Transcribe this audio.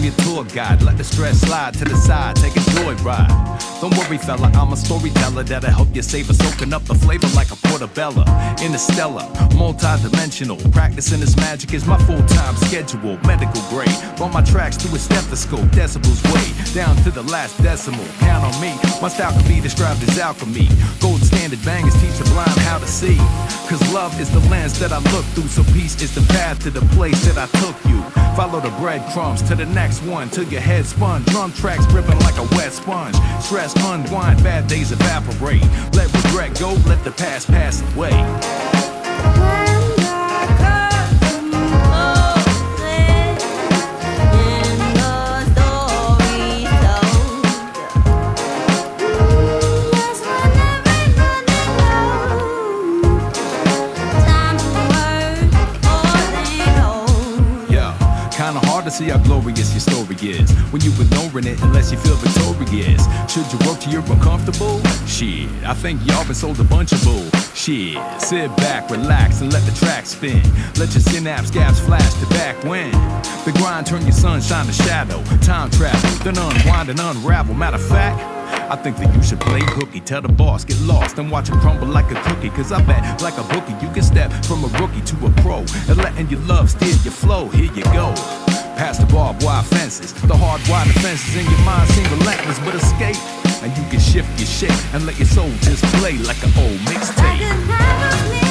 I'm your tour guide. Let the stress slide to the side, take a joyride. Don't worry, fella, I'm a storyteller that'll help you savor, soaking up the flavor like a portobello. Interstellar, multi-dimensional. Practicing this magic is my full-time schedule. Medical grade, run my tracks through a stethoscope. Decibels way down to the last decimal. Count on me, my style can be described as alchemy. Gold standard bangers teach the blind how to see. Cause love is the lens that I look through, so peace is the path to the place that I took you. Follow the breadcrumbs to the next one till your head spun. Drum tracks dripping like a wet sponge. Stress unwind, bad days evaporate. Let regret go, let the past pass away. To see how glorious your story is when you ignoring it unless you feel victorious. Should you work till you're uncomfortable? Shit, I think y'all been sold a bunch of bull. Shit, sit back, relax, and let the track spin. Let your synapse gaps flash to back when the grind turn your sunshine to shadow. Time travel, then unwind and unravel. Matter of fact, I think that you should play hooky. Tell the boss, get lost and watch it crumble like a cookie. Cause I bet, like a bookie, you can step from a rookie to a pro. And letting your love steer your flow, here you go. Past the barbed wire fences, the hard-wired defenses in your mind seem relentless, but escape. And you can shift your shape and let your soul just play like an old mixtape.